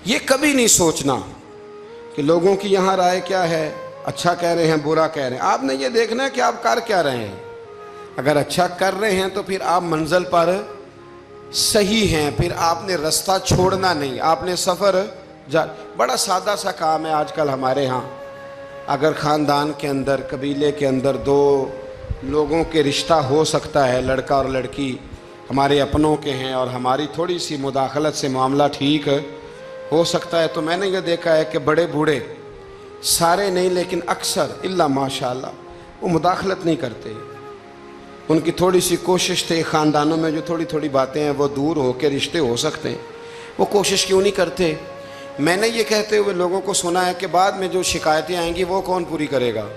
یہ کبھی نہیں سوچنا کہ لوگوں کی یہاں رائے کیا ہے، اچھا کہہ رہے ہیں برا کہہ رہے ہیں. آپ نے یہ دیکھنا ہے کہ آپ کر کیا رہے ہیں. اگر اچھا کر رہے ہیں تو پھر آپ منزل پر صحیح ہیں، پھر آپ نے رستہ چھوڑنا نہیں، آپ نے سفر بڑا سادہ سا کام ہے آج کل ہمارے ہاں. اگر خاندان کے اندر، قبیلے کے اندر دو لوگوں کے رشتہ ہو سکتا ہے، لڑکا اور لڑکی ہمارے اپنوں کے ہیں اور ہماری تھوڑی سی مداخلت سے معاملہ ٹھیک ہو سکتا ہے، تو میں نے یہ دیکھا ہے کہ بڑے بوڑھے، سارے نہیں لیکن اکثر الا ماشاءاللہ، وہ مداخلت نہیں کرتے. ان کی تھوڑی سی کوشش تھے خاندانوں میں جو تھوڑی تھوڑی باتیں ہیں وہ دور ہو کے رشتے ہو سکتے ہیں، وہ کوشش کیوں نہیں کرتے؟ میں نے یہ کہتے ہوئے لوگوں کو سنا ہے کہ بعد میں جو شکایتیں آئیں گی وہ کون پوری کرے گا؟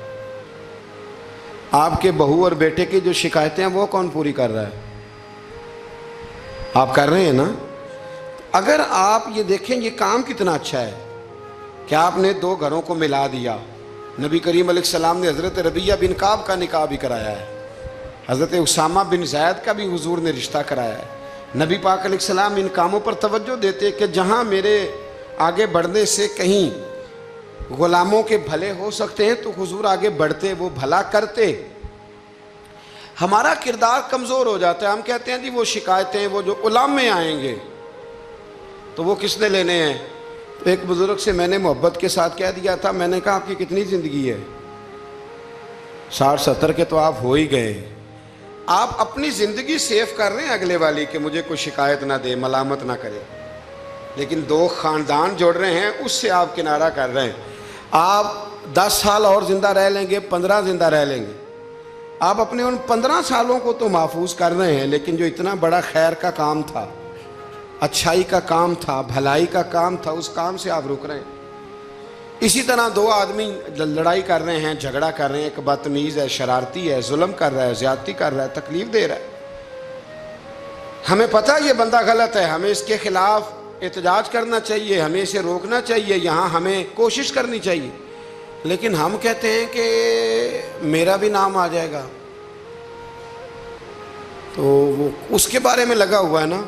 آپ کے بہو اور بیٹے کی جو شکایتیں ہیں وہ کون پوری کر رہا ہے؟ آپ کر رہے ہیں نا؟ اگر آپ یہ دیکھیں یہ کام کتنا اچھا ہے کہ آپ نے دو گھروں کو ملا دیا. نبی کریم علیہ السلام نے حضرت ربیہ بن کعب کا نکاح بھی کرایا ہے، حضرت اسامہ بن زید کا بھی حضور نے رشتہ کرایا ہے. نبی پاک علیہ السلام ان کاموں پر توجہ دیتے کہ جہاں میرے آگے بڑھنے سے کہیں غلاموں کے بھلے ہو سکتے ہیں تو حضور آگے بڑھتے، وہ بھلا کرتے. ہمارا کردار کمزور ہو جاتا ہے، ہم کہتے ہیں جی وہ شکایتیں وہ جو علماء آئیں گے تو وہ کس نے لینے ہیں؟ تو ایک بزرگ سے میں نے محبت کے ساتھ کہہ دیا تھا، میں نے کہا آپ کی کتنی زندگی ہے؟ 60-70 کے تو آپ ہو ہی گئے. آپ اپنی زندگی سیف کر رہے ہیں اگلے والی کہ مجھے کوئی شکایت نہ دے، ملامت نہ کرے، لیکن دو خاندان جوڑ رہے ہیں اس سے آپ کنارہ کر رہے ہیں. آپ 10 سال اور زندہ رہ لیں گے، 15 زندہ رہ لیں گے، آپ اپنے ان 15 سالوں کو تو محفوظ کر رہے ہیں، لیکن جو اتنا بڑا خیر کا کام تھا، اچھائی کا کام تھا، بھلائی کا کام تھا، اس کام سے آپ رک رہے ہیں. اسی طرح دو آدمی لڑائی کر رہے ہیں، جھگڑا کر رہے ہیں، ایک بدتمیز ہے، شرارتی ہے، ظلم کر رہا ہے، زیادتی کر رہا ہے، تکلیف دے رہا ہے. ہمیں پتہ یہ بندہ غلط ہے، ہمیں اس کے خلاف احتجاج کرنا چاہیے، ہمیں اسے روکنا چاہیے، یہاں ہمیں کوشش کرنی چاہیے، لیکن ہم کہتے ہیں کہ میرا بھی نام آ جائے گا تو وہ اس کے بارے میں لگا ہوا ہے نا.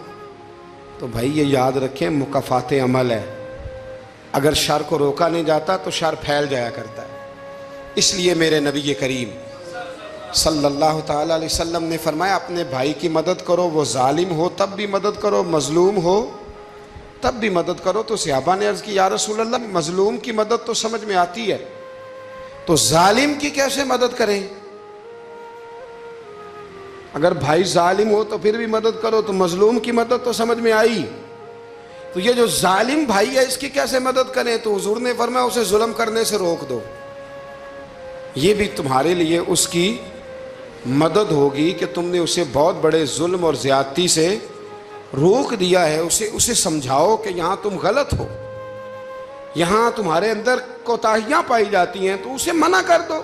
تو بھائی یہ یاد رکھیں مکافات عمل ہے، اگر شر کو روکا نہیں جاتا تو شر پھیل جایا کرتا ہے. اس لیے میرے نبی کریم صلی اللہ تعالیٰ علیہ وسلم نے فرمایا اپنے بھائی کی مدد کرو، وہ ظالم ہو تب بھی مدد کرو، مظلوم ہو تب بھی مدد کرو. تو صحابہ نے عرض کی یا رسول اللہ مظلوم کی مدد تو سمجھ میں آتی ہے، تو ظالم کی کیسے مدد کریں؟ اگر بھائی ظالم ہو تو پھر بھی مدد کرو، تو مظلوم کی مدد تو سمجھ میں آئی، تو یہ جو ظالم بھائی ہے اس کی کیسے مدد کریں؟ تو حضور نے فرمایا اسے ظلم کرنے سے روک دو، یہ بھی تمہارے لیے اس کی مدد ہوگی کہ تم نے اسے بہت بڑے ظلم اور زیادتی سے روک دیا ہے. اسے سمجھاؤ کہ یہاں تم غلط ہو، یہاں تمہارے اندر کوتاہیاں پائی جاتی ہیں تو اسے منع کر دو،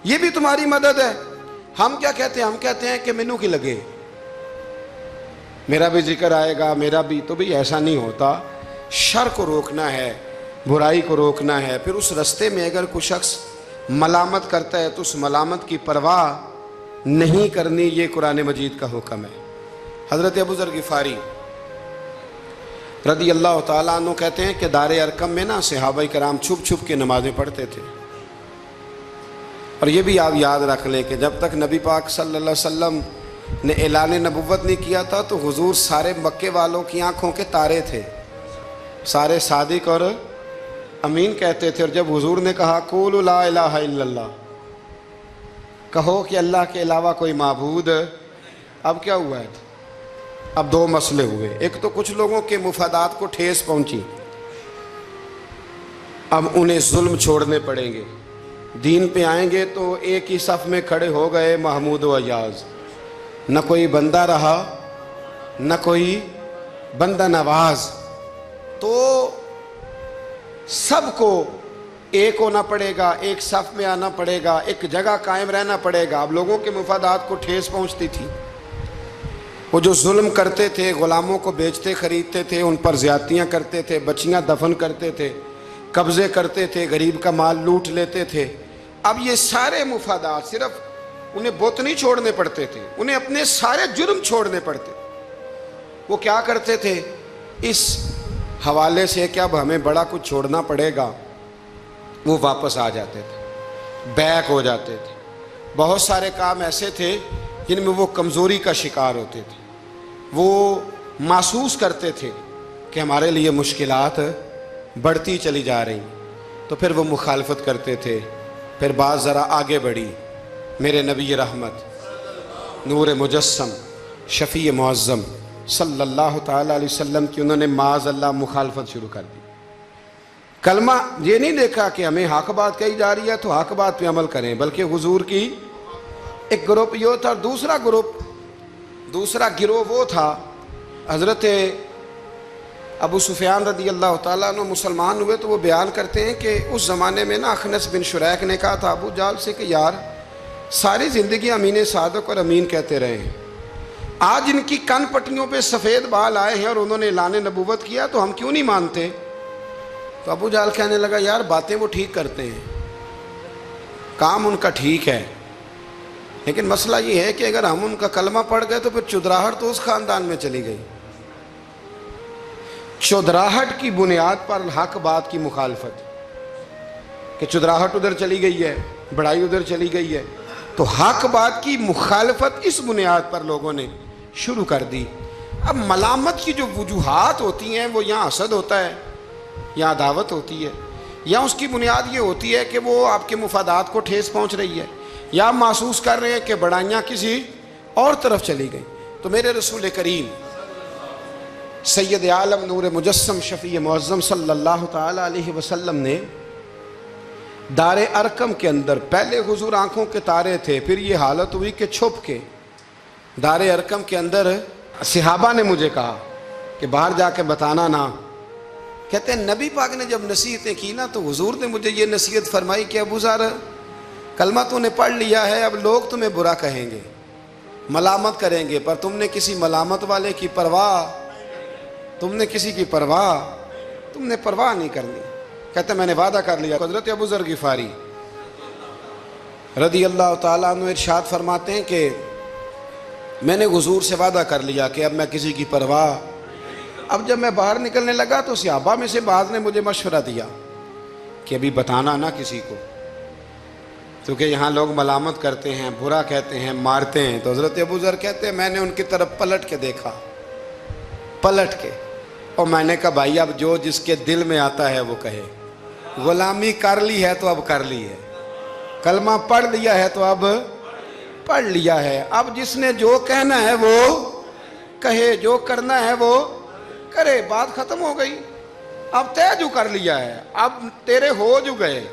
یہ بھی تمہاری مدد ہے. ہم کیا کہتے ہیں؟ ہم کہتے ہیں کہ مینوں کی لگے، میرا بھی ذکر آئے گا، میرا بھی. تو بھی ایسا نہیں ہوتا. شر کو روکنا ہے، برائی کو روکنا ہے. پھر اس رستے میں اگر کوئی شخص ملامت کرتا ہے تو اس ملامت کی پرواہ نہیں کرنی، یہ قرآن مجید کا حکم ہے. حضرت ابو ذر غفاری رضی اللہ تعالیٰ عنہ کہتے ہیں کہ دار ارقم میں نا صحابہ کرام چھپ چھپ کے نمازیں پڑھتے تھے. اور یہ بھی آپ یاد رکھ لیں کہ جب تک نبی پاک صلی اللہ علیہ وسلم نے اعلان نبوت نہیں کیا تھا تو حضور سارے مکے والوں کی آنکھوں کے تارے تھے، سارے صادق اور امین کہتے تھے. اور جب حضور نے کہا قولوا لا الہ الا اللہ، کہو کہ اللہ کے علاوہ کوئی معبود، اب کیا ہوا ہے؟ اب دو مسئلے ہوئے. ایک تو کچھ لوگوں کے مفادات کو ٹھیس پہنچی، اب انہیں ظلم چھوڑنے پڑیں گے. دین پہ آئیں گے تو ایک ہی صف میں کھڑے ہو گئے محمود و ایاز، نہ کوئی بندہ رہا نہ کوئی بندہ نواز. تو سب کو ایک ہونا پڑے گا، ایک صف میں آنا پڑے گا، ایک جگہ قائم رہنا پڑے گا. اب لوگوں کے مفادات کو ٹھیس پہنچتی تھی. وہ جو ظلم کرتے تھے، غلاموں کو بیچتے خریدتے تھے، ان پر زیادتیاں کرتے تھے، بچیاں دفن کرتے تھے، قبضے کرتے تھے، غریب کا مال لوٹ لیتے تھے. اب یہ سارے مفادات صرف انہیں بت نہیں چھوڑنے پڑتے تھے، انہیں اپنے سارے جرم چھوڑنے پڑتے. وہ کیا کرتے تھے؟ اس حوالے سے کہ اب ہمیں بڑا کچھ چھوڑنا پڑے گا، وہ واپس آ جاتے تھے، بیک ہو جاتے تھے۔ بہت سارے کام ایسے تھے جن میں وہ کمزوری کا شکار ہوتے تھے، وہ محسوس کرتے تھے کہ ہمارے لیے مشکلات بڑھتی چلی جا رہی، تو پھر وہ مخالفت کرتے تھے۔ پھر بات ذرا آگے بڑھی، میرے نبی رحمت، نور مجسم، شفیع معظم صلی اللہ تعالیٰ علیہ وسلم کی انہوں نے معاذ اللہ مخالفت شروع کر دی۔ کلمہ یہ نہیں دیکھا کہ ہمیں حق بات کہی جا رہی ہے تو حق بات پہ عمل کریں، بلکہ حضور کی ایک گروپ یہ تھا، اور دوسرا گروہ وہ تھا، حضرت ابو سفیان رضی اللہ تعالیٰ عنہ مسلمان ہوئے تو وہ بیان کرتے ہیں کہ اس زمانے میں نا اخنس بن شریک نے کہا تھا ابو جہل سے کہ یار ساری زندگی امین صادق اور امین کہتے رہے ہیں، آج ان کی کن پٹیوں پہ سفید بال آئے ہیں اور انہوں نے اعلان نبوت کیا تو ہم کیوں نہیں مانتے؟ تو ابو جہل کہنے لگا یار باتیں وہ ٹھیک کرتے ہیں، کام ان کا ٹھیک ہے، لیکن مسئلہ یہ ہے کہ اگر ہم ان کا کلمہ پڑھ گئے تو پھر چودراہٹ تو اس خاندان میں چلی گئی۔ چودراہٹ کی بنیاد پر حق بات کی مخالفت، کہ چودراہٹ ادھر چلی گئی ہے، بڑائی ادھر چلی گئی ہے، تو حق بات کی مخالفت اس بنیاد پر لوگوں نے شروع کر دی۔ اب ملامت کی جو وجوہات ہوتی ہیں وہ یہاں حسد ہوتا ہے، یا عداوت ہوتی ہے، یا اس کی بنیاد یہ ہوتی ہے کہ وہ آپ کے مفادات کو ٹھیس پہنچ رہی ہے، یا محسوس کر رہے ہیں کہ بڑائیاں کسی اور طرف چلی گئیں۔ تو میرے رسول کریم سید عالم نور مجسم شفیع معظم صلی اللہ تعالیٰ علیہ وسلم نے دار ارقم کے اندر، پہلے حضور آنکھوں کے تارے تھے، پھر یہ حالت ہوئی کہ چھپ کے دار ارقم کے اندر صحابہ نے مجھے کہا کہ باہر جا کے بتانا نہ، کہتے ہیں نبی پاک نے جب نصیحتیں کی نا تو حضور نے مجھے یہ نصیحت فرمائی کہ ابو ذر کلمہ تو نے پڑھ لیا ہے، اب لوگ تمہیں برا کہیں گے، ملامت کریں گے، پر تم نے کسی ملامت والے کی پرواہ، تم نے کسی کی پرواہ، تم نے پرواہ نہیں کرنی۔ کہتے ہیں میں نے وعدہ کر لیا۔ حضرت ابو ذر غفاری رضی اللہ تعالیٰ عنہ ارشاد فرماتے ہیں کہ میں نے حضور سے وعدہ کر لیا کہ اب میں کسی کی پرواہ۔ اب جب میں باہر نکلنے لگا تو صحابہ میں سے بعض نے مجھے مشورہ دیا کہ ابھی بتانا نہ کسی کو، کیونکہ یہاں لوگ ملامت کرتے ہیں، برا کہتے ہیں، مارتے ہیں۔ تو حضرت ابو ذر کہتے ہیں میں نے ان کی طرف پلٹ کے دیکھا، پلٹ کے، اور میں نے کہا بھائی اب جو جس کے دل میں آتا ہے وہ کہے، غلامی کر لی ہے تو اب کر لی ہے، کلمہ پڑھ لیا ہے تو اب پڑھ لیا ہے، اب جس نے جو کہنا ہے وہ کہے، جو کرنا ہے وہ کرے، بات ختم ہو گئی، اب طے جو کر لیا ہے، اب تیرے ہو جو گئے،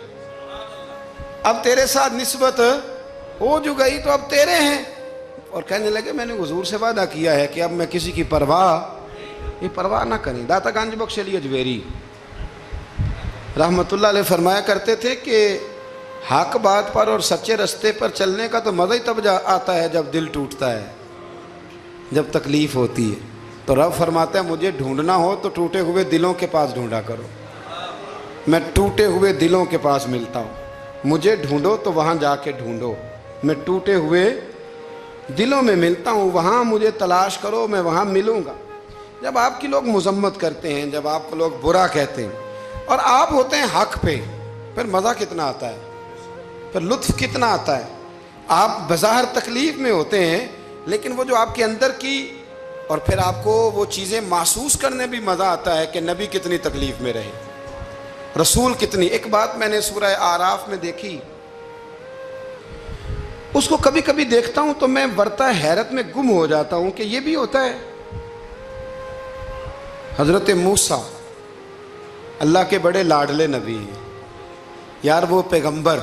اب تیرے ساتھ نسبت ہو جو گئی تو اب تیرے ہیں۔ اور کہنے لگے میں نے حضور سے وعدہ کیا ہے کہ اب میں کسی کی پرواہ نہ کریں۔ داتا گنج بخش علی اجویری رحمت اللہ علیہ فرمایا کرتے تھے کہ حق بات پر اور سچے رستے پر چلنے کا تو مزہ ہی تب آتا ہے جب دل ٹوٹتا ہے، جب تکلیف ہوتی ہے۔ تو رب فرماتا ہے مجھے ڈھونڈنا ہو تو ٹوٹے ہوئے دلوں کے پاس ڈھونڈا کرو، میں ٹوٹے ہوئے دلوں کے پاس ملتا ہوں، مجھے ڈھونڈو تو وہاں جا کے ڈھونڈو، میں ٹوٹے ہوئے دلوں میں ملتا ہوں، وہاں مجھے تلاش کرو، میں وہاں ملوں گا۔ جب آپ کی لوگ مذمت کرتے ہیں، جب آپ کو لوگ برا کہتے ہیں اور آپ ہوتے ہیں حق پہ، پھر مزہ کتنا آتا ہے، پھر لطف کتنا آتا ہے۔ آپ بظاہر تکلیف میں ہوتے ہیں لیکن وہ جو آپ کے اندر کی، اور پھر آپ کو وہ چیزیں محسوس کرنے بھی مزہ آتا ہے کہ نبی کتنی تکلیف میں رہے، رسول کتنی۔ ایک بات میں نے سورہ اعراف میں دیکھی، اس کو کبھی کبھی دیکھتا ہوں تو میں ورطہ حیرت میں گم ہو جاتا ہوں کہ یہ بھی ہوتا ہے۔ حضرت موسیٰ اللہ کے بڑے لاڈلے نبی ہیں یار، وہ پیغمبر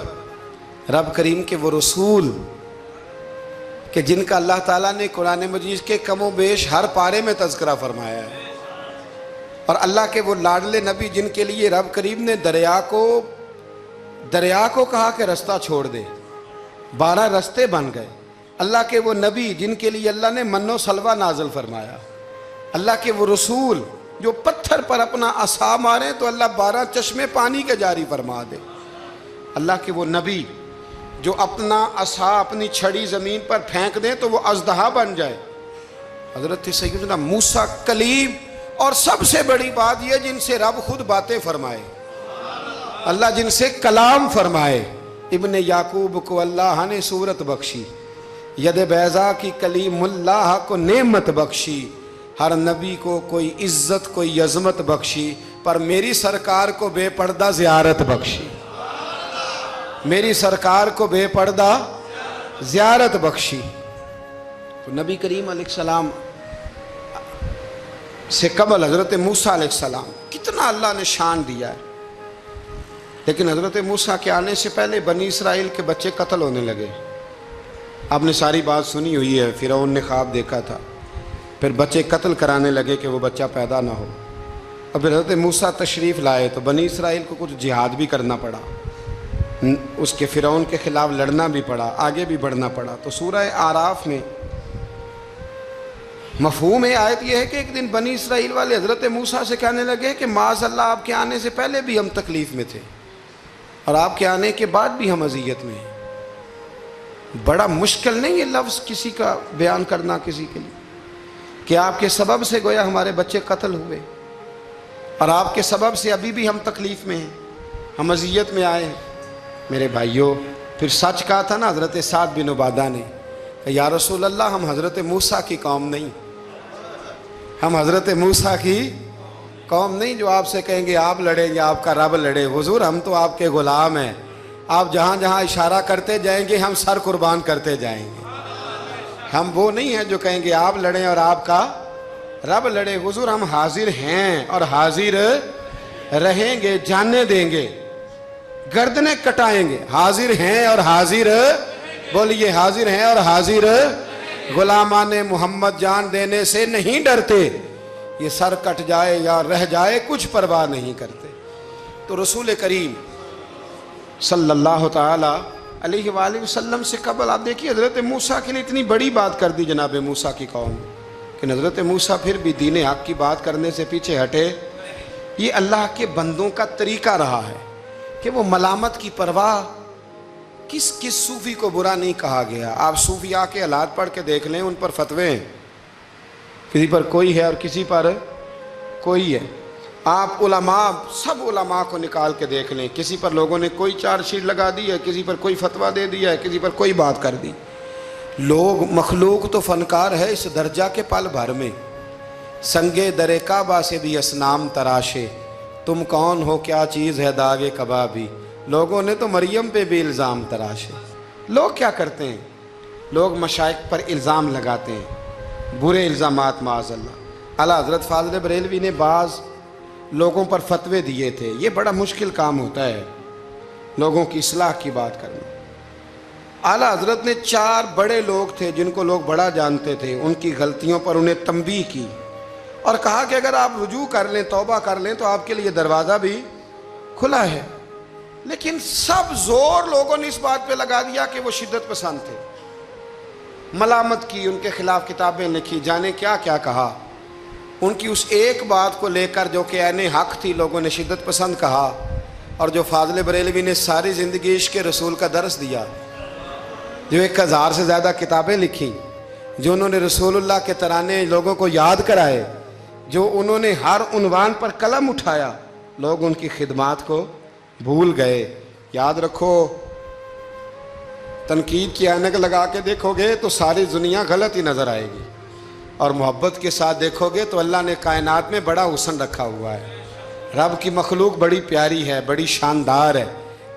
رب کریم کے، وہ رسول کہ جن کا اللہ تعالیٰ نے قرآن مجید کے کم و بیش ہر پارے میں تذکرہ فرمایا ہے، اور اللہ کے وہ لاڈلے نبی جن کے لیے رب کریم نے دریا کو کہا کہ رستہ چھوڑ دے، 12 رستے بن گئے۔ اللہ کے وہ نبی جن کے لیے اللہ نے من و سلوہ نازل فرمایا، اللہ کے وہ رسول جو پتھر پر اپنا عصا مارے تو اللہ 12 چشمے پانی کے جاری فرما دے، اللہ کے وہ نبی جو اپنا عصا، اپنی چھڑی زمین پر پھینک دیں تو وہ اژدہا بن جائے۔ حضرت سیدنا موسیٰ کلیم اور سب سے بڑی بات یہ جن سے رب خود باتیں فرمائے، اللہ جن سے کلام فرمائے۔ ابن یعقوب کو اللہ نے صورت بخشی، ید بیضا کی کلیم اللہ کو نعمت بخشی، ہر نبی کو کوئی عزت کوئی عظمت بخشی، پر میری سرکار کو بے پردہ زیارت بخشی، میری سرکار کو بے پردہ زیارت بخشی۔ تو نبی کریم علیہ السلام سے قبل حضرت موسیٰ علیہ السلام کتنا اللہ نے شان دیا ہے، لیکن حضرت موسیٰ کے آنے سے پہلے بنی اسرائیل کے بچے قتل ہونے لگے۔ آپ نے ساری بات سنی ہوئی ہے، فرعون نے خواب دیکھا تھا، پھر بچے قتل کرانے لگے کہ وہ بچہ پیدا نہ ہو۔ اور پھر حضرت موسیٰ تشریف لائے تو بنی اسرائیل کو کچھ جہاد بھی کرنا پڑا، اس کے فرعون کے خلاف لڑنا بھی پڑا، آگے بھی بڑھنا پڑا۔ تو سورہ آراف میں مفہوم آیت یہ ہے کہ ایک دن بنی اسرائیل والے حضرت موسیٰ سے کہنے لگے کہ معاذ اللہ آپ کے آنے سے پہلے بھی ہم تکلیف میں تھے اور آپ کے آنے کے بعد بھی ہم اذیت میں ہیں۔ بڑا مشکل نہیں یہ لفظ کسی کا بیان کرنا کسی کے لیے، کہ آپ کے سبب سے گویا ہمارے بچے قتل ہوئے اور آپ کے سبب سے ابھی بھی ہم تکلیف میں ہیں، ہم اذیت میں آئے ہیں۔ میرے بھائیوں، پھر سچ کہا تھا نا حضرت سعد بن عبادہ نے کہ یا رسول اللہ ہم حضرت موسیٰ کی قوم نہیں، ہم حضرت موسیٰ کی قوم نہیں جو آپ سے کہیں گے آپ لڑیں یا آپ کا رب لڑے۔ حضور ہم تو آپ کے غلام ہیں، آپ جہاں جہاں اشارہ کرتے جائیں گے ہم سر قربان کرتے جائیں گے۔ ہم وہ نہیں ہیں جو کہیں گے آپ لڑیں اور آپ کا رب لڑے۔ حضور ہم حاضر ہیں اور حاضر رہیں گے، جاننے دیں گے، گردنیں کٹائیں گے، حاضر ہیں اور حاضر، بولیے حاضر ہیں اور حاضر، غلامان محمد جان دینے سے نہیں ڈرتے، یہ سر کٹ جائے یا رہ جائے کچھ پرواہ نہیں کرتے۔ تو رسول کریم صلی اللہ تعالی علیہ وآلہ وسلم سے قبل آپ دیکھیے حضرت موسیٰ کے لیے اتنی بڑی بات کر دی جناب موسیٰ کی قوم، کہ حضرت موسیٰ پھر بھی دین حق کی بات کرنے سے پیچھے ہٹے۔ یہ اللہ کے بندوں کا طریقہ رہا ہے کہ وہ ملامت کی پرواہ، کس کس صوفی کو برا نہیں کہا گیا۔ آپ صوفیاء کے حالات پڑھ کے دیکھ لیں، ان پر فتوے ہیں، کسی پر کوئی ہے اور کسی پر کوئی ہے۔ آپ علماء، سب علماء کو نکال کے دیکھ لیں، کسی پر لوگوں نے کوئی چارج شیٹ لگا دی ہے، کسی پر کوئی فتویٰ دے دیا ہے، کسی پر کوئی بات کر دی۔ لوگ، مخلوق تو فنکار ہے اس درجہ کے پل بھر میں، سنگے در کعبہ سے بھی اصنام تراشے، تم کون ہو کیا چیز ہے داغ کبابی۔ لوگوں نے تو مریم پہ بھی الزام تراشے۔ لوگ کیا کرتے ہیں؟ لوگ مشائخ پر الزام لگاتے ہیں، برے الزامات معاذ اللہ۔ اعلیٰ حضرت فاضل بریلوی نے بعض لوگوں پر فتوے دیے تھے، یہ بڑا مشکل کام ہوتا ہے لوگوں کی اصلاح کی بات کرنا۔ اعلیٰ حضرت نے 4 بڑے لوگ تھے جن کو لوگ بڑا جانتے تھے، ان کی غلطیوں پر انہیں تنبیہ کی اور کہا کہ اگر آپ رجوع کر لیں، توبہ کر لیں تو آپ کے لیے دروازہ بھی کھلا ہے۔ لیکن سب زور لوگوں نے اس بات پہ لگا دیا کہ وہ شدت پسند تھے، ملامت کی، ان کے خلاف کتابیں لکھی، جانے کیا کیا کہا۔ ان کی اس ایک بات کو لے کر جو کہ عین حق تھی، لوگوں نے شدت پسند کہا، اور جو فاضل بریلوی نے ساری زندگی عشق رسول کا درس دیا، جو 1000 سے زیادہ کتابیں لکھی، جو انہوں نے رسول اللہ کے ترانے لوگوں کو یاد کرائے، جو انہوں نے ہر عنوان پر قلم اٹھایا، لوگ ان کی خدمات کو بھول گئے۔ یاد رکھو، تنقید کی عینک لگا کے دیکھو گے تو ساری دنیا غلط ہی نظر آئے گی، اور محبت کے ساتھ دیکھو گے تو اللہ نے کائنات میں بڑا حسن رکھا ہوا ہے۔ رب کی مخلوق بڑی پیاری ہے، بڑی شاندار ہے،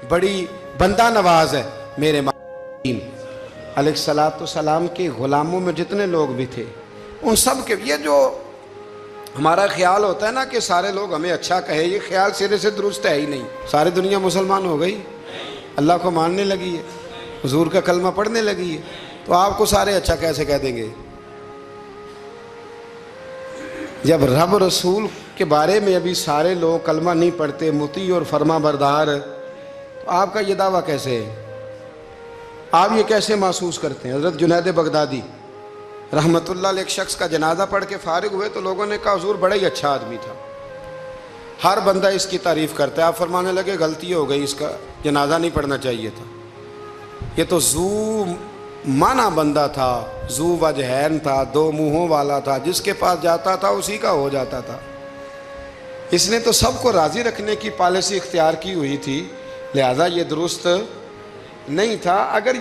بڑی بندہ نواز ہے۔ میرے علیہ السلام کے غلاموں میں جتنے لوگ بھی تھے، ان سب کے، یہ جو ہمارا خیال ہوتا ہے نا کہ سارے لوگ ہمیں اچھا کہے، یہ خیال سرے سے درست ہے ہی نہیں۔ ساری دنیا مسلمان ہو گئی، اللہ کو ماننے لگی ہے، حضور کا کلمہ پڑھنے لگی ہے، تو آپ کو سارے اچھا کیسے کہہ دیں گے؟ جب رب رسول کے بارے میں ابھی سارے لوگ کلمہ نہیں پڑھتے، مطیع اور فرما بردار، تو آپ کا یہ دعویٰ کیسے ہے؟ آپ یہ کیسے محسوس کرتے ہیں؟ حضرت جنید بغدادی رحمت اللہ علیہ ایک شخص کا جنازہ پڑھ کے فارغ ہوئے تو لوگوں نے کہا حضور بڑا ہی اچھا آدمی تھا، ہر بندہ اس کی تعریف کرتا ہے۔ آپ فرمانے لگے غلطی ہو گئی، اس کا جنازہ نہیں پڑھنا چاہیے تھا، یہ تو ذو معنی بندہ تھا، ذو وجہین تھا، 2 منہوں والا تھا، جس کے پاس جاتا تھا اسی کا ہو جاتا تھا۔ اس نے تو سب کو راضی رکھنے کی پالیسی اختیار کی ہوئی تھی، لہذا یہ درست نہیں تھا۔ اگر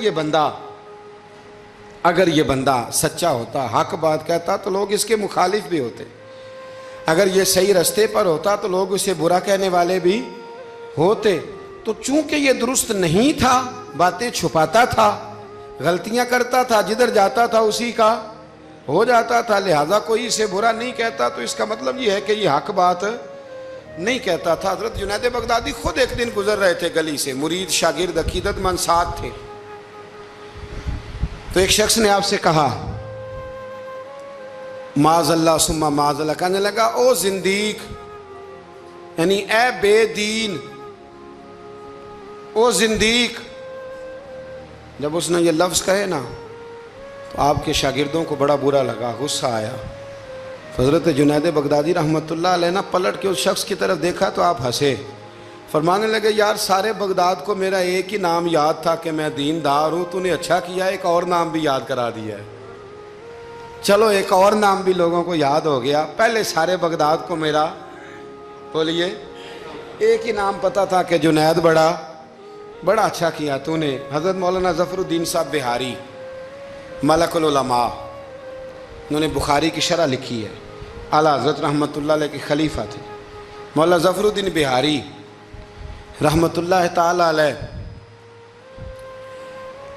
یہ بندہ سچا ہوتا، حق بات کہتا، تو لوگ اس کے مخالف بھی ہوتے۔ اگر یہ صحیح رستے پر ہوتا تو لوگ اسے برا کہنے والے بھی ہوتے۔ تو چونکہ یہ درست نہیں تھا، باتیں چھپاتا تھا، غلطیاں کرتا تھا، جدھر جاتا تھا اسی کا ہو جاتا تھا، لہذا کوئی اسے برا نہیں کہتا، تو اس کا مطلب یہ ہے کہ یہ حق بات نہیں کہتا تھا۔ حضرت جنید بغدادی خود ایک دن گزر رہے تھے گلی سے، مرید شاگرد عقیدت مند ساتھ تھے، تو ایک شخص نے آپ سے کہا معاذ اللہ ثم معاذ اللہ، کہنے لگا او زندیق، یعنی اے بے دین، او زندیق۔ جب اس نے یہ لفظ کہے نا تو آپ کے شاگردوں کو بڑا برا لگا، غصہ آیا۔ حضرت جنید بغدادی رحمۃ اللہ علیہ نے پلٹ کے اس شخص کی طرف دیکھا تو آپ ہنسے، فرمانے لگے یار سارے بغداد کو میرا ایک ہی نام یاد تھا کہ میں دیندار ہوں، تو نے اچھا کیا ایک اور نام بھی یاد کرا دیا ہے۔ چلو ایک اور نام بھی لوگوں کو یاد ہو گیا، پہلے سارے بغداد کو میرا بولیے ایک ہی نام پتا تھا کہ جنید بڑا اچھا کیا تو نے۔ حضرت مولانا ظفر الدین صاحب بہاری ملک العلماء، انہوں نے بخاری کی شرح لکھی ہے، اعلیٰ حضرت رحمۃ اللہ علیہ کے خلیفہ تھے مولانا ظفر الدین بہاری رحمۃ اللہ تعالی علیہ۔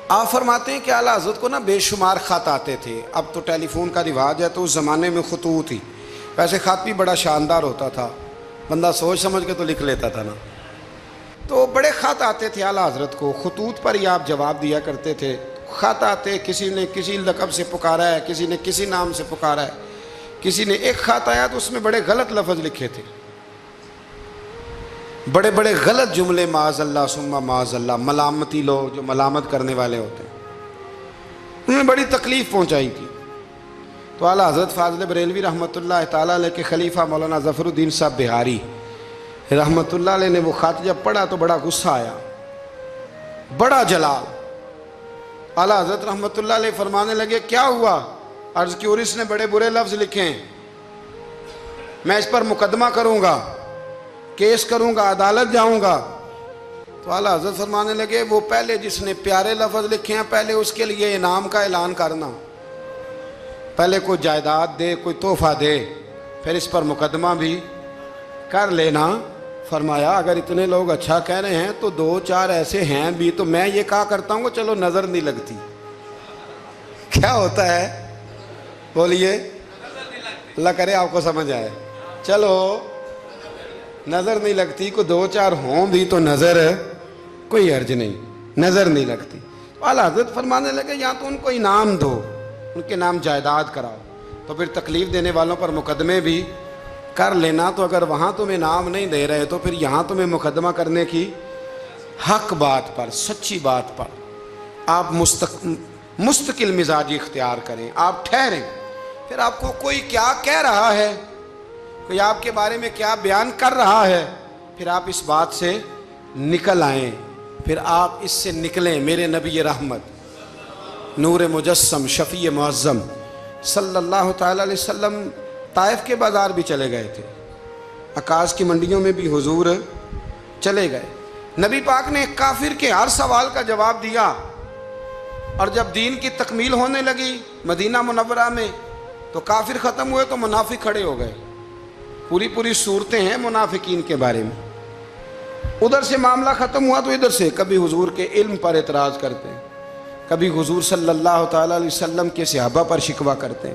آپ فرماتے ہیں کہ اعلیٰ حضرت کو نا بے شمار خط آتے تھے، اب تو ٹیلی فون کا رواج ہے، تو اس زمانے میں خطوط ہی، ویسے خط بھی بڑا شاندار ہوتا تھا، بندہ سوچ سمجھ کے تو لکھ لیتا تھا نا، تو بڑے خط آتے تھے اعلیٰ حضرت کو، خطوط پر ہی آپ جواب دیا کرتے تھے۔ خط آتے، کسی نے کسی لقب سے پکارا ہے، کسی نے کسی نام سے پکارا ہے، کسی نے ایک خط آیا تو اس میں بڑے غلط لفظ لکھے تھے، بڑے بڑے غلط جملے، معاذ اللہ ثم معاذ اللہ، ملامتی لوگ جو ملامت کرنے والے ہوتے ہیں، انہوں نے بڑی تکلیف پہنچائی تھی۔ تو اعلیٰ حضرت فاضل بریلوی رحمۃ اللہ تعالیٰ علیہ کے خلیفہ مولانا ظفر الدین صاحب بہاری رحمۃ اللہ علیہ نے وہ خط جب پڑھا تو بڑا غصہ آیا، بڑا جلال۔ اعلیٰ حضرت رحمۃ اللہ علیہ فرمانے لگے کیا ہوا؟ عرض کی اور اس نے بڑے برے لفظ لکھے ہیں، میں اس پر مقدمہ کروں گا، کیس کروں گا، عدالت جاؤں گا۔ تو اعلیٰ حضرت فرمانے لگے وہ پہلے جس نے پیارے لفظ لکھے ہیں پہلے اس کے لیے انعام کا اعلان کرنا، پہلے کوئی جائیداد دے، کوئی تحفہ دے، پھر اس پر مقدمہ بھی کر لینا۔ فرمایا اگر اتنے لوگ اچھا کہہ رہے ہیں تو دو چار ایسے ہیں بھی، تو میں یہ کہا کرتا ہوں کہ چلو نظر نہیں لگتی۔ کیا ہوتا ہے بولیے، اللہ کرے آپ کو سمجھ آئے، چلو نظر نہیں لگتی، کو دو چار ہوں بھی تو نظر کوئی حرج نہیں، نظر نہیں لگتی۔ اعلیٰ حضرت فرمانے لگے یا تو ان کو انعام دو، ان کے نام جائیداد کراؤ، تو پھر تکلیف دینے والوں پر مقدمے بھی کر لینا، تو اگر وہاں تمہیں انعام نہیں دے رہے تو پھر یہاں تمہیں مقدمہ کرنے کی حق بات پر، سچی بات پر آپ مستقل مزاجی اختیار کریں، آپ ٹھہریں۔ پھر آپ کو کوئی کیا کہہ رہا ہے، کوئی آپ کے بارے میں کیا بیان کر رہا ہے، پھر آپ اس بات سے نکل آئیں، پھر آپ اس سے نکلیں۔ میرے نبی رحمت نور مجسم شفیع معظم صلی اللہ تعالی علیہ وسلم طائف کے بازار بھی چلے گئے تھے، عکاظ کی منڈیوں میں بھی حضور چلے گئے۔ نبی پاک نے کافر کے ہر سوال کا جواب دیا، اور جب دین کی تکمیل ہونے لگی مدینہ منورہ میں تو کافر ختم ہوئے تو منافق کھڑے ہو گئے۔ پوری صورتیں ہیں منافقین کے بارے میں، ادھر سے معاملہ ختم ہوا تو ادھر سے کبھی حضور کے علم پر اعتراض کرتے ہیں، کبھی حضور صلی اللہ تعالیٰ علیہ وسلم کے صحابہ پر شکوہ کرتے ہیں،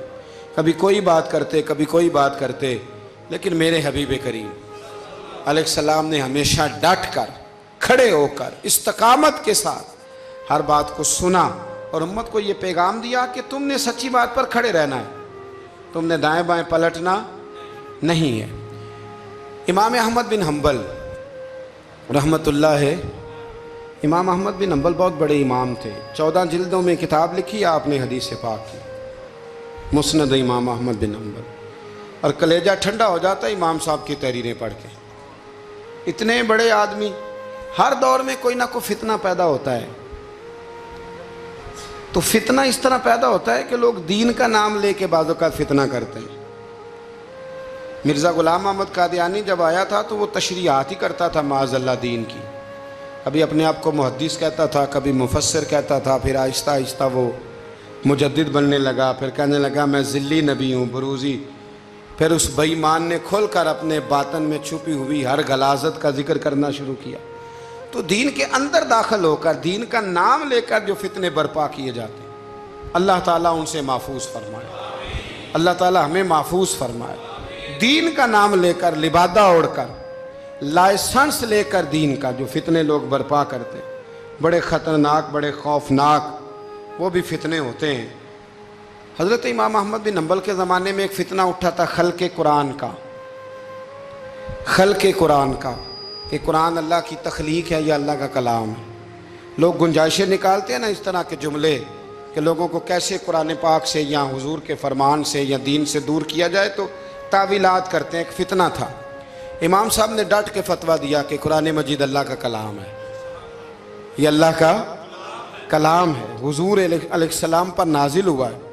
کبھی کوئی بات کرتے، کبھی کوئی بات کرتے۔ لیکن میرے حبیب کریم علیہ السلام نے ہمیشہ ڈٹ کر، کھڑے ہو کر، استقامت کے ساتھ ہر بات کو سنا، اور امت کو یہ پیغام دیا کہ تم نے سچی بات پر کھڑے رہنا ہے، تم نے دائیں بائیں پلٹنا نہیں ہے۔ امام احمد بن حنبل رحمۃ اللہ ہے، امام احمد بن حنبل بہت بڑے امام تھے، 14 جلدوں میں کتاب لکھی آپ نے حدیث پاک کی، مسند امام احمد بن حنبل، اور کلیجہ ٹھنڈا ہو جاتا ہے امام صاحب کی تحریریں پڑھ کے۔ اتنے بڑے آدمی، ہر دور میں کوئی نہ کوئی فتنہ پیدا ہوتا ہے، تو فتنہ اس طرح پیدا ہوتا ہے کہ لوگ دین کا نام لے کے بعض اوقات فتنہ کرتے ہیں۔ مرزا غلام احمد قادیانی جب آیا تھا تو وہ تشریحات ہی کرتا تھا معاذ اللہ دین کی، کبھی اپنے آپ کو محدث کہتا تھا، کبھی مفسر کہتا تھا، پھر آہستہ آہستہ وہ مجدد بننے لگا، پھر کہنے لگا میں ذلی نبی ہوں، بروزی۔ پھر اس بے ایمان نے کھل کر اپنے باطن میں چھپی ہوئی ہر غلاظت کا ذکر کرنا شروع کیا۔ تو دین کے اندر داخل ہو کر دین کا نام لے کر جو فتنے برپا کیے جاتے ہیں، اللہ تعالیٰ ان سے محفوظ فرمائے، اللہ تعالیٰ ہمیں محفوظ فرمائے۔ دین کا نام لے کر، لبادہ اوڑھ کر، لائسنس لے کر دین کا جو فتنے لوگ برپا کرتے ہیں، بڑے خطرناک، بڑے خوفناک وہ بھی فتنے ہوتے ہیں۔ حضرت امام احمد بن حنبل کے زمانے میں ایک فتنہ اٹھا تھا خلق قرآن کا، خلق قرآن کا، کہ قرآن اللہ کی تخلیق ہے یا اللہ کا کلام ہے۔ لوگ گنجائشیں نکالتے ہیں نا اس طرح کے جملے کہ لوگوں کو کیسے قرآن پاک سے یا حضور کے فرمان سے یا دین سے دور کیا جائے، تو تعویلات کرتے ہیں۔ ایک فتنہ تھا، امام صاحب نے ڈٹ کے فتویٰ دیا کہ قرآن مجید اللہ کا کلام ہے، یہ اللہ کا کلام ہے، حضور علیہ السلام پر نازل ہوا ہے۔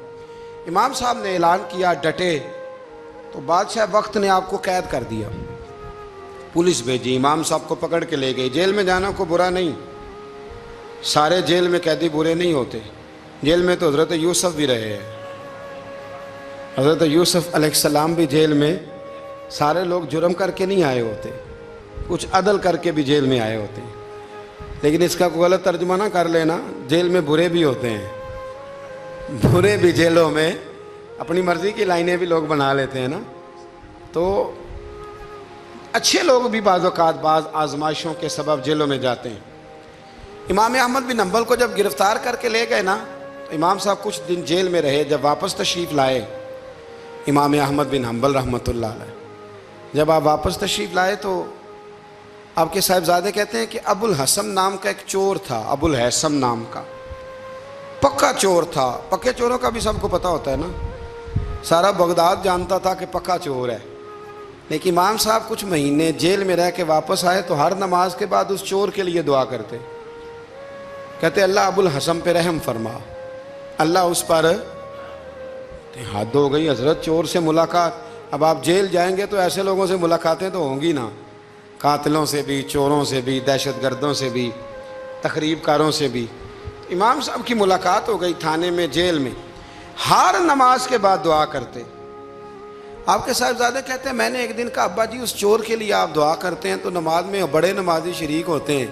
امام صاحب نے اعلان کیا، ڈٹے، تو بادشاہ وقت نے آپ کو قید کر دیا، پولیس بھیجی، امام صاحب کو پکڑ کے لے گئی۔ جیل میں جانا کو برا نہیں، سارے جیل میں قیدی برے نہیں ہوتے، جیل میں تو حضرت یوسف بھی رہے ہیں، حضرت یوسف علیہ السلام بھی جیل میں، سارے لوگ جرم کر کے نہیں آئے ہوتے، کچھ عدل کر کے بھی جیل میں آئے ہوتے ہیں۔ لیکن اس کا کوئی غلط ترجمہ نہ کر لینا، جیل میں برے بھی ہوتے ہیں، برے بھی جیلوں میں اپنی مرضی کی لائنیں بھی لوگ بنا لیتے ہیں نا، تو اچھے لوگ بھی بعض اوقات بعض آزمائشوں کے سبب جیلوں میں جاتے ہیں۔ امام احمد بن حنبل کو جب گرفتار کر کے لے گئے نا، تو امام صاحب کچھ دن جیل میں رہے، جب واپس تشریف لائے امام احمد بن حنبل رحمۃ اللہ علیہ، جب آپ واپس تشریف لائے تو آپ کے صاحبزادے کہتے ہیں کہ ابو الحسن نام کا ایک چور تھا، ابو الحسن نام کا پکا چور تھا۔ پکے چوروں کا بھی سب کو پتہ ہوتا ہے نا، سارا بغداد جانتا تھا کہ پکا چور ہے۔ لیکن امام صاحب کچھ مہینے جیل میں رہ کے واپس آئے تو ہر نماز کے بعد اس چور کے لیے دعا کرتے، کہتے اللہ ابو الحسن پہ رحم فرما، اللہ اس پر، حد ہو گئی حضرت، چور سے ملاقات۔ اب آپ جیل جائیں گے تو ایسے لوگوں سے ملاقاتیں تو ہوں گی نا، قاتلوں سے بھی، چوروں سے بھی، دہشت گردوں سے بھی، تخریب کاروں سے بھی۔ امام صاحب کی ملاقات ہو گئی تھانے میں، جیل میں، ہر نماز کے بعد دعا کرتے۔ آپ کے صاحبزادے کہتے ہیں میں نے ایک دن کہا ابا جی اس چور کے لیے آپ دعا کرتے ہیں تو نماز میں بڑے نمازی شریک ہوتے ہیں،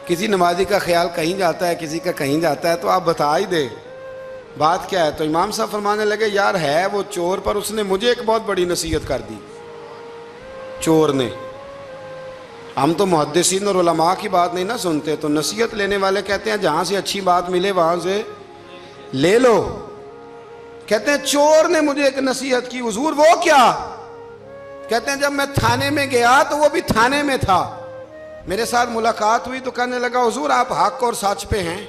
کسی نمازی کا خیال کہیں جاتا ہے، کسی کا کہیں جاتا ہے، تو آپ بتا ہی دے بات کیا ہے۔ تو امام صاحب فرمانے لگے یار ہے وہ چور، پر اس نے مجھے ایک بہت بڑی نصیحت کر دی، چور نے۔ ہم تو محدثین اور علماء کی بات نہیں نہ سنتے، تو نصیحت لینے والے کہتے ہیں جہاں سے اچھی بات ملے وہاں سے لے لو۔ کہتے ہیں چور نے مجھے ایک نصیحت کی، حضور وہ کیا؟ کہتے ہیں جب میں تھانے میں گیا تو وہ بھی تھانے میں تھا، میرے ساتھ ملاقات ہوئی تو کہنے لگا حضور آپ حق اور سچ پہ ہیں،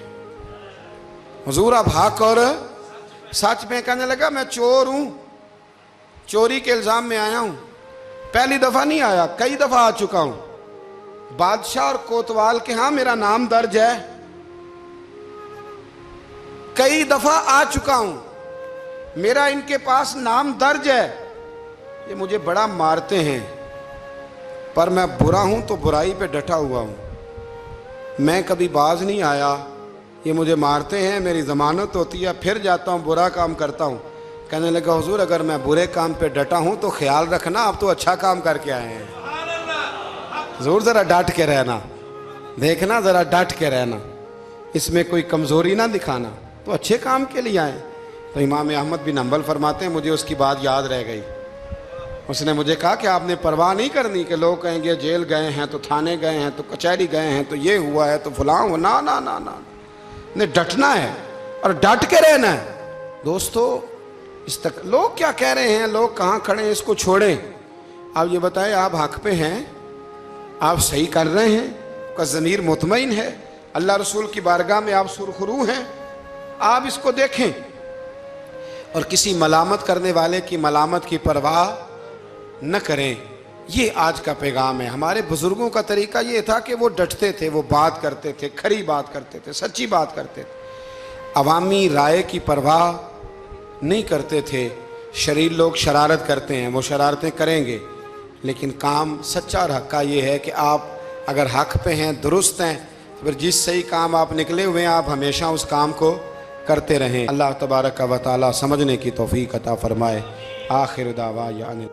حضور آپ حق اور سچ پہ ہیں۔ کہنے لگا میں چور ہوں، چوری کے الزام میں آیا ہوں، پہلی دفعہ نہیں آیا، کئی دفعہ آ چکا ہوں، بادشاہ اور کوتوال کے ہاں میرا نام درج ہے، کئی دفعہ آ چکا ہوں، میرا ان کے پاس نام درج ہے، یہ مجھے بڑا مارتے ہیں، پر میں برا ہوں تو برائی پہ ڈٹا ہوا ہوں، میں کبھی باز نہیں آیا، یہ مجھے مارتے ہیں، میری ضمانت ہوتی ہے، پھر جاتا ہوں برا کام کرتا ہوں۔ کہنے لگا حضور اگر میں برے کام پہ ڈٹا ہوں تو خیال رکھنا آپ تو اچھا کام کر کے آئے ہیں، حضور ذرا ڈٹ کے رہنا، دیکھنا ذرا ڈٹ کے رہنا، اس میں کوئی کمزوری نہ دکھانا، تو اچھے کام کے لیے آئے۔ تو امام احمد بن حنبل فرماتے ہیں مجھے اس کی بات یاد رہ گئی، اس نے مجھے کہا کہ آپ نے پرواہ نہیں کرنی کہ لوگ کہیں گے جیل گئے ہیں تو تھانے گئے ہیں تو کچہری گئے ہیں تو یہ ہوا ہے تو فلاں ہوا، نا نا نا نا، نے ڈٹنا ہے اور ڈٹ کے رہنا ہے۔ دوستو اس تک لوگ کیا کہہ رہے ہیں، لوگ کہاں کھڑے ہیں، اس کو چھوڑیں، آپ یہ بتائیں آپ حق پہ ہیں، آپ صحیح کر رہے ہیں، آپ کا ضمیر مطمئن ہے، اللہ رسول کی بارگاہ میں آپ سرخرو ہیں، آپ اس کو دیکھیں اور کسی ملامت کرنے والے کی ملامت کی پرواہ نہ کریں۔ یہ آج کا پیغام ہے۔ ہمارے بزرگوں کا طریقہ یہ تھا کہ وہ ڈٹتے تھے، وہ بات کرتے تھے، کھری بات کرتے تھے، سچی بات کرتے تھے، عوامی رائے کی پرواہ نہیں کرتے تھے، شریر لوگ شرارت کرتے ہیں، وہ شرارتیں کریں گے، لیکن کام سچا اور حق کا یہ ہے کہ آپ اگر حق پہ ہیں، درست ہیں، تو پھر جس صحیح کام آپ نکلے ہوئے ہیں آپ ہمیشہ اس کام کو کرتے رہیں۔ اللہ تبارک و تعالی سمجھنے کی توفیق عطا فرمائے۔ آخر دعوانا